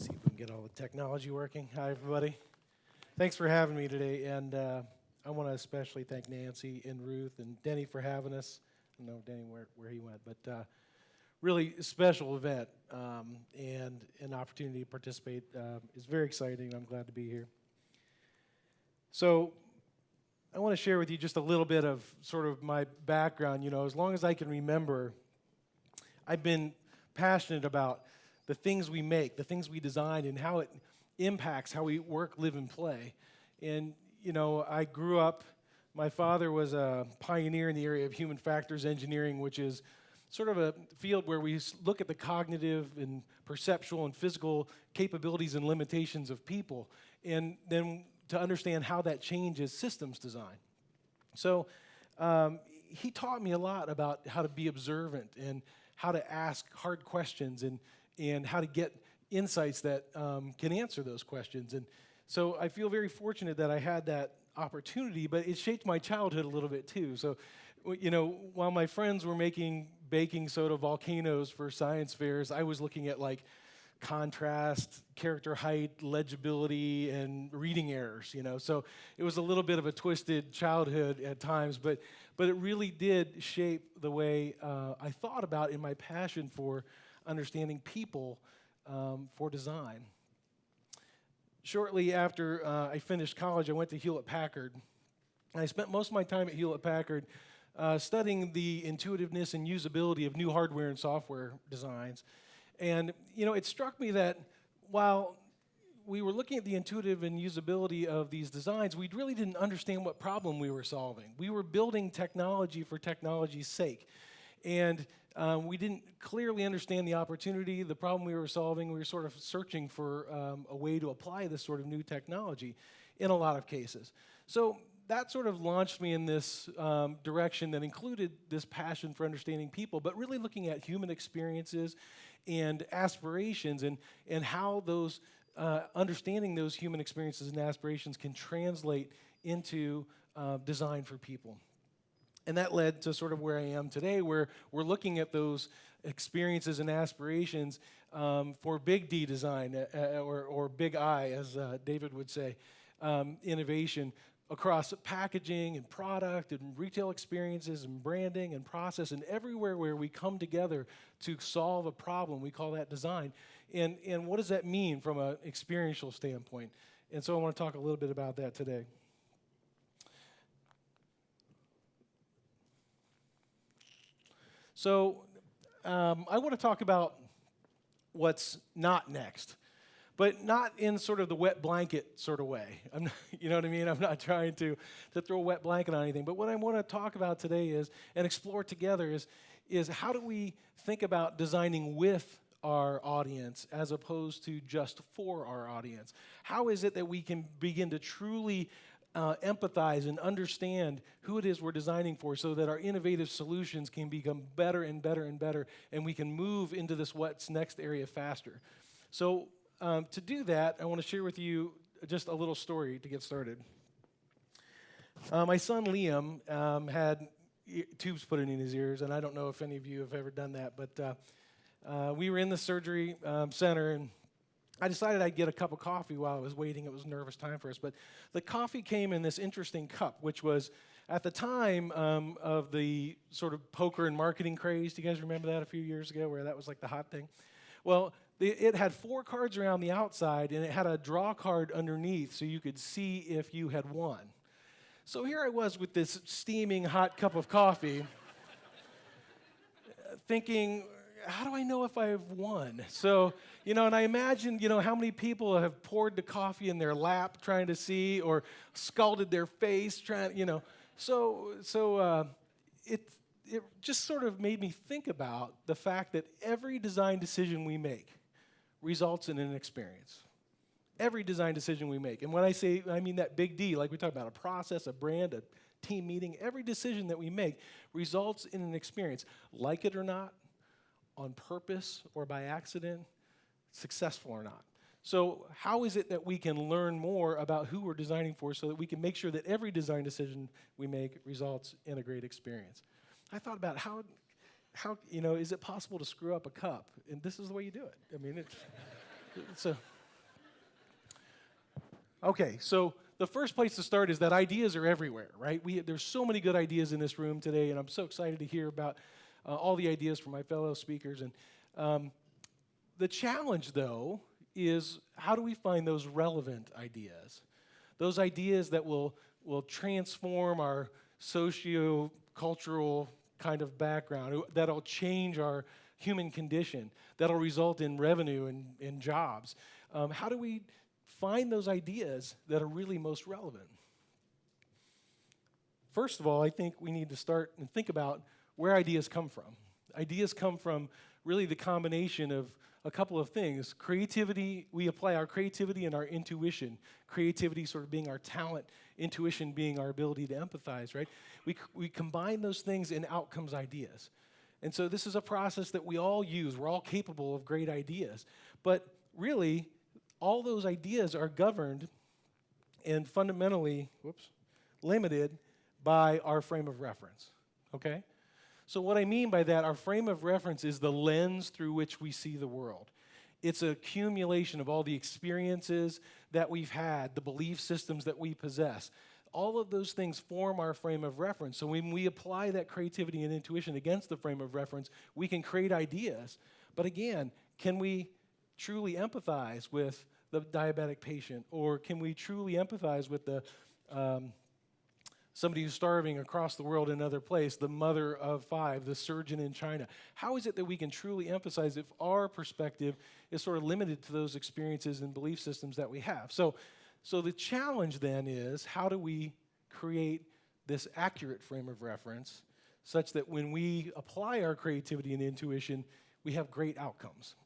See if we can get all the technology working. Hi, everybody. Thanks for having me today, and I want to especially thank Nancy and Ruth and Denny for having us. I don't know Denny where he went, but really special event and an opportunity to participate is very exciting. I'm glad to be here. So I want to share with you just a little bit of sort of my background. You know, as long as I can remember, I've been passionate about the things we make, the things we design, and how it impacts how we work, live, and play. And, you know, I grew up, my father was a pioneer in the area of human factors engineering, which is sort of a field where we look at the cognitive and perceptual and physical capabilities and limitations of people, and then to understand how that changes systems design. So he taught me a lot about how to be observant and how to ask hard questions and how to get insights that can answer those questions. And so I feel very fortunate that I had that opportunity, but it shaped my childhood a little bit too. So, you know, while my friends were making baking soda volcanoes for science fairs, I was looking at like contrast, character height, legibility, and reading errors, you know. So it was a little bit of a twisted childhood at times, but it really did shape the way I thought about in my passion for understanding people for design. Shortly after I finished college, I went to Hewlett-Packard. I spent most of my time at Hewlett-Packard studying the intuitiveness and usability of new hardware and software designs. And, you know, it struck me that while we were looking at the intuitive and usability of these designs, we really didn't understand what problem we were solving. We were building technology for technology's sake. And we didn't clearly understand the opportunity, the problem we were solving. We were sort of searching for a way to apply this sort of new technology in a lot of cases. So that sort of launched me in this direction that included this passion for understanding people, but really looking at human experiences and aspirations and how those understanding those human experiences and aspirations can translate into design for people. And that led to sort of where I am today, where we're looking at those experiences and aspirations for big D design, or big I, as David would say, innovation across packaging and product and retail experiences and branding and process and everywhere where we come together to solve a problem. We call that design. And what does that mean from an experiential standpoint? And so I want to talk a little bit about that today. So I want to talk about what's not next, but not in sort of the wet blanket sort of way. You know what I mean? I'm not trying to throw a wet blanket on anything, but what I want to talk about today is, and explore together, is how do we think about designing with our audience as opposed to just for our audience? How is it that we can begin to truly empathize and understand who it is we're designing for so that our innovative solutions can become better and better and better, and we can move into this what's next area faster. So to do that, I want to share with you just a little story to get started. My son Liam had tubes put in his ears, and I don't know if any of you have ever done that, but we were in the surgery center, and I decided I'd get a cup of coffee while I was waiting. It was a nervous time for us. But the coffee came in this interesting cup, which was at the time of the sort of poker and marketing craze. Do you guys remember that a few years ago where that was like the hot thing? Well, it had 4 cards around the outside, and it had a draw card underneath so you could see if you had won. So here I was with this steaming hot cup of coffee thinking, how do I know if I've won? So, you know, and I imagine, you know, how many people have poured the coffee in their lap trying to see, or scalded their face trying, you know. So it just sort of made me think about the fact that every design decision we make results in an experience. Every design decision we make. And when I say, I mean that big D, like we talk about a process, a brand, a team meeting, every decision that we make results in an experience. Like it or not, on purpose or by accident, successful or not. So how is it that we can learn more about who we're designing for so that we can make sure that every design decision we make results in a great experience? I thought about how you know, is it possible to screw up a cup? And this is the way you do it. I mean, So, okay, so the first place to start is that ideas are everywhere, right? There's so many good ideas in this room today, and I'm so excited to hear about all the ideas from my fellow speakers. And the challenge, though, is how do we find those relevant ideas? Those ideas that will transform our socio-cultural kind of background, that'll change our human condition, that'll result in revenue and jobs. How do we find those ideas that are really most relevant? First of all, I think we need to start and think about where ideas come from. Ideas come from really the combination of a couple of things. Creativity, we apply our creativity and our intuition. Creativity sort of being our talent, intuition being our ability to empathize, right? We combine those things and out comes ideas. And so this is a process that we all use. We're all capable of great ideas. But really, all those ideas are governed and fundamentally, limited by our frame of reference, okay? So what I mean by that, our frame of reference is the lens through which we see the world. It's an accumulation of all the experiences that we've had, the belief systems that we possess. All of those things form our frame of reference. So when we apply that creativity and intuition against the frame of reference, we can create ideas. But again, can we truly empathize with the diabetic patient? Or can we truly empathize with the somebody who's starving across the world in another place, the mother of 5, the surgeon in China? How is it that we can truly emphasize if our perspective is sort of limited to those experiences and belief systems that we have? So the challenge then is, how do we create this accurate frame of reference such that when we apply our creativity and intuition, we have great outcomes?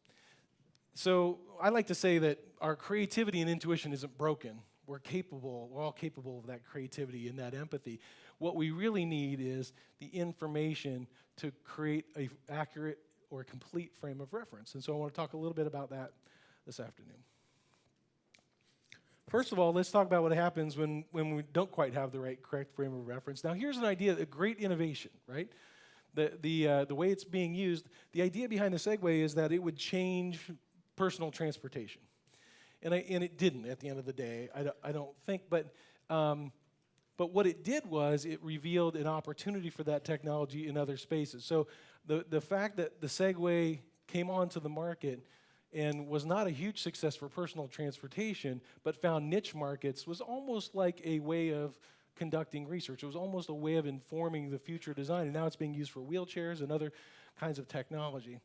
So I like to say that our creativity and intuition isn't broken. We're all capable of that creativity and that empathy. What we really need is the information to create an accurate or complete frame of reference. And so I want to talk a little bit about that this afternoon. First of all, let's talk about what happens when we don't quite have the correct frame of reference. Now, here's an idea, a great innovation, right? The way it's being used, the idea behind the Segway is that it would change personal transportation. And it didn't at the end of the day, I don't think. But what it did was it revealed an opportunity for that technology in other spaces. So the fact that the Segway came onto the market and was not a huge success for personal transportation, but found niche markets, was almost like a way of conducting research. It was almost a way of informing the future design. And now it's being used for wheelchairs and other kinds of technology.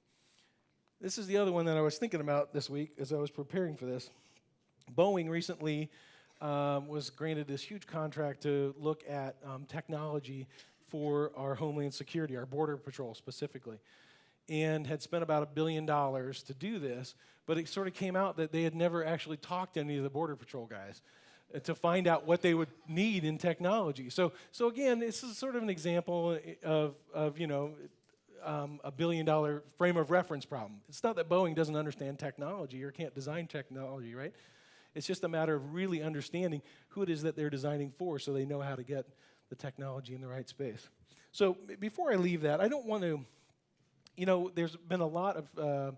This is the other one that I was thinking about this week as I was preparing for this. Boeing recently was granted this huge contract to look at technology for our Homeland Security, our Border Patrol specifically, and had spent about $1 billion to do this, but it sort of came out that they had never actually talked to any of the Border Patrol guys to find out what they would need in technology. So again, this is sort of an example of $1 billion frame of reference problem. It's not that Boeing doesn't understand technology or can't design technology, right? It's just a matter of really understanding who it is that they're designing for so they know how to get the technology in the right space. So before I leave that, I don't want to, there's been a lot of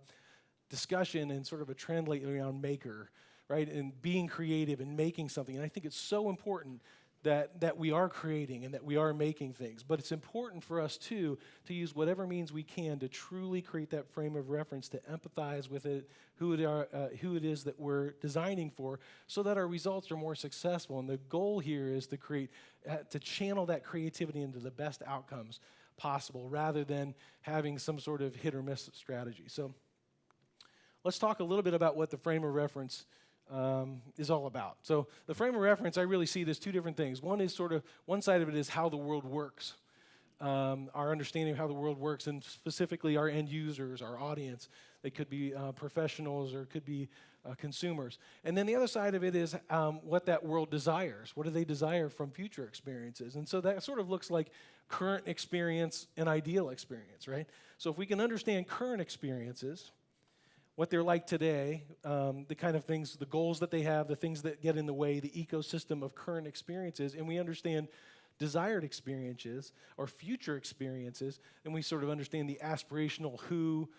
discussion and sort of a trend lately around maker, right? And being creative and making something. And I think it's so important that we are creating and that we are making things. But it's important for us, too, to use whatever means we can to truly create that frame of reference, to empathize with it, who it is that we're designing for, so that our results are more successful. And the goal here is to channel that creativity into the best outcomes possible, rather than having some sort of hit or miss strategy. So let's talk a little bit about what the frame of reference is all about. So the frame of reference, I really see it as two different things. One side of it is how the world works, our understanding of how the world works, and specifically our end users, our audience. They could be professionals or it could be consumers. And then the other side of it is what that world desires. What do they desire from future experiences? And so that sort of looks like current experience and ideal experience, right? So if we can understand current experiences, what they're like today, the kind of things, the goals that they have, the things that get in the way, the ecosystem of current experiences, and we understand desired experiences or future experiences, and we sort of understand the aspirational who,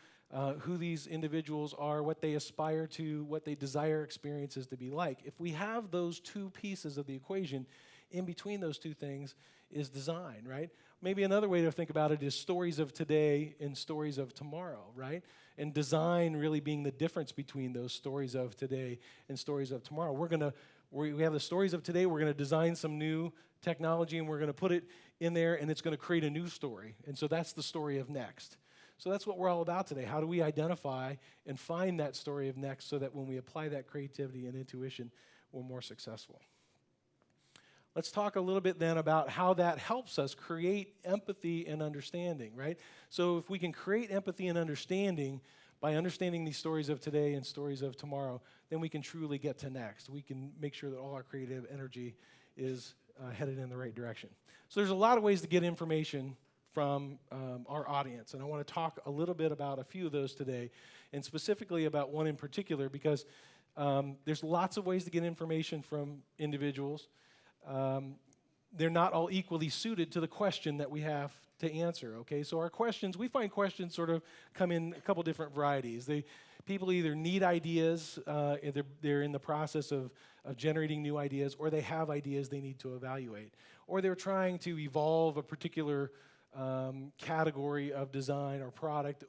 who these individuals are, what they aspire to, what they desire experiences to be like. If we have those two pieces of the equation, in between those two things is design, right? Maybe another way to think about it is stories of today and stories of tomorrow, right? And design really being the difference between those stories of today and stories of tomorrow. We have the stories of today, we're going to design some new technology and we're going to put it in there and it's going to create a new story. And so that's the story of next. So that's what we're all about today. How do we identify and find that story of next so that when we apply that creativity and intuition, we're more successful? Let's talk a little bit then about how that helps us create empathy and understanding, right? So if we can create empathy and understanding by understanding these stories of today and stories of tomorrow, then we can truly get to next. We can make sure that all our creative energy is headed in the right direction. So there's a lot of ways to get information from our audience, and I want to talk a little bit about a few of those today, and specifically about one in particular, because there's lots of ways to get information from individuals. They're not all equally suited to the question that we have to answer, okay? So our questions, we find questions sort of come in a couple different varieties. People either need ideas, they're in the process of generating new ideas, or they have ideas they need to evaluate. Or they're trying to evolve a particular category of design or product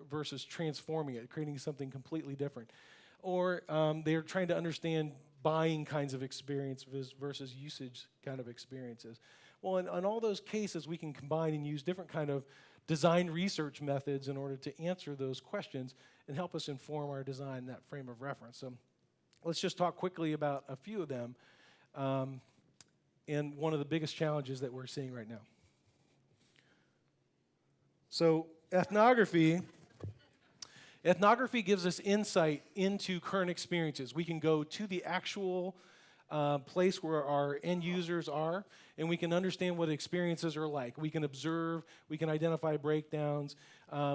versus transforming it, creating something completely different. Or they're trying to understand buying kinds of experiences versus usage kind of experiences. Well, in all those cases, we can combine and use different kind of design research methods in order to answer those questions and help us inform our design in that frame of reference. So let's just talk quickly about a few of them and one of the biggest challenges that we're seeing right now. So ethnography gives us insight into current experiences. We can go to the actual place where our end users are, and we can understand what experiences are like. We can observe, we can identify breakdowns,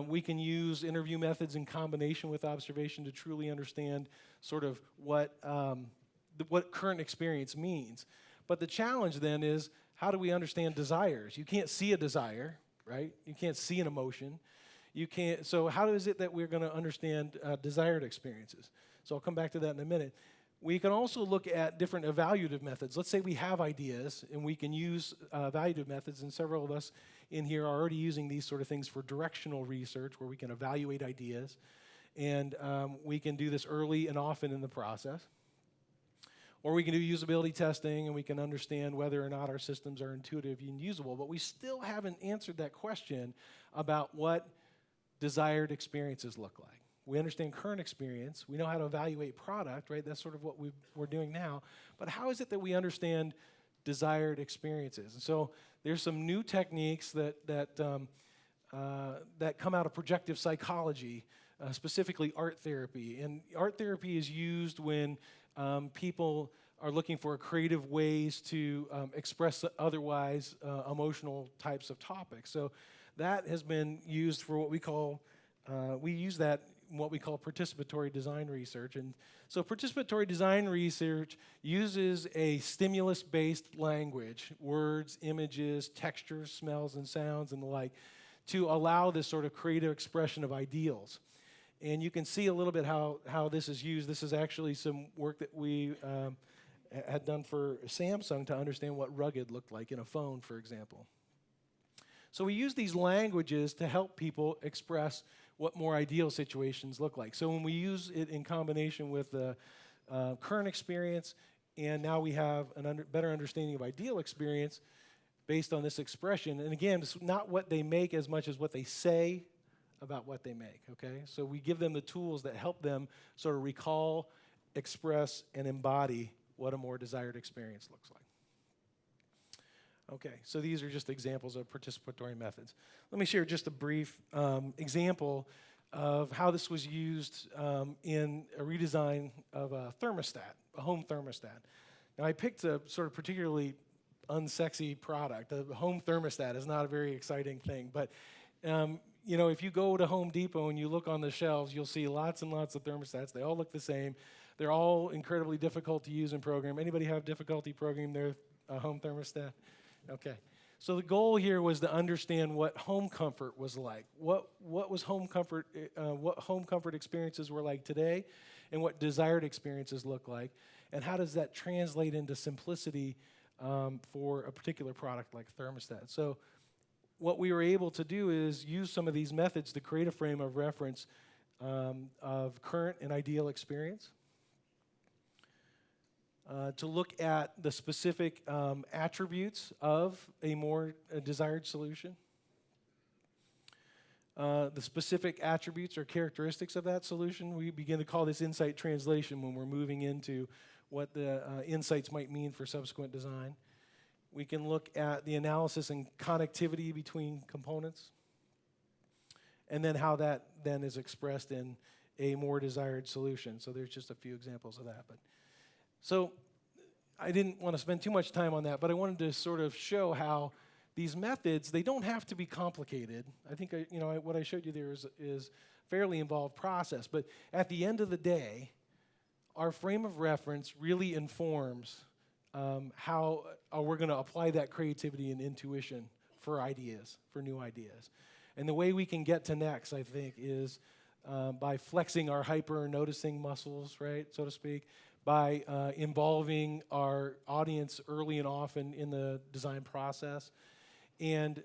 we can use interview methods in combination with observation to truly understand sort of what current experience means. But the challenge then is, how do we understand desires? You can't see a desire, right? You can't see an emotion. You can't. So how is it that we're going to understand desired experiences? So I'll come back to that in a minute. We can also look at different evaluative methods. Let's say we have ideas, and we can use evaluative methods, and several of us in here are already using these sort of things for directional research, where we can evaluate ideas, and we can do this early and often in the process. Or we can do usability testing, and we can understand whether or not our systems are intuitive and usable, but we still haven't answered that question about what desired experiences look like. We understand current experience. We know how to evaluate product, right? That's sort of what we're doing now. But how is it that we understand desired experiences? And so there's some new techniques that come out of projective psychology, specifically art therapy. And art therapy is used when people are looking for creative ways to express otherwise emotional types of topics. So that has been used for what we call, we use that in what we call participatory design research. And so participatory design research uses a stimulus-based language, words, images, textures, smells, and sounds, and the like, to allow this sort of creative expression of ideals. And you can see a little bit how this is used. This is actually some work that we had done for Samsung to understand what rugged looked like in a phone, for example. So we use these languages to help people express what more ideal situations look like. So when we use it in combination with the current experience, and now we have a better understanding of ideal experience based on this expression. And again, it's not what they make as much as what they say about what they make, okay? So we give them the tools that help them sort of recall, express, and embody what a more desired experience looks like. Okay, so these are just examples of participatory methods. Let me share just a brief example of how this was used in a redesign of a thermostat, a home thermostat. Now, I picked a sort of particularly unsexy product. A home thermostat is not a very exciting thing, but you know, if you go to Home Depot and you look on the shelves, you'll see lots and lots of thermostats. They all look the same. They're all incredibly difficult to use and program. Anybody have difficulty programming their home thermostat? Okay. So the goal here was to understand what home comfort was like. What was home comfort? What home comfort experiences were like today, and what desired experiences look like, and how does that translate into simplicity for a particular product like thermostat? So what we were able to do is use some of these methods to create a frame of reference of current and ideal experience, to look at the specific attributes of a more desired solution, the specific attributes or characteristics of that solution. We begin to call this insight translation when we're moving into what the insights might mean for subsequent design. We can look at the analysis and connectivity between components, and then how that then is expressed in a more desired solution. So there's just a few examples of that. So I didn't want to spend too much time on that, but I wanted to sort of show how these methods, they don't have to be complicated. I think what I showed you there is fairly involved process, but at the end of the day, our frame of reference really informs how we're going to apply that creativity and intuition for ideas, for new ideas. And the way we can get to next, I think, is by flexing our hyper-noticing muscles, right, so to speak, by involving our audience early and often in the design process, and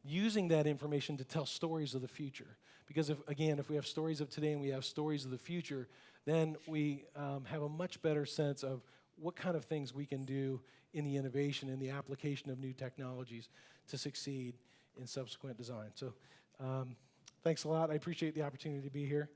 using that information to tell stories of the future. Because, if we have stories of today and we have stories of the future, then we have a much better sense of what kind of things we can do in the innovation and the application of new technologies to succeed in subsequent design. So thanks a lot. I appreciate the opportunity to be here.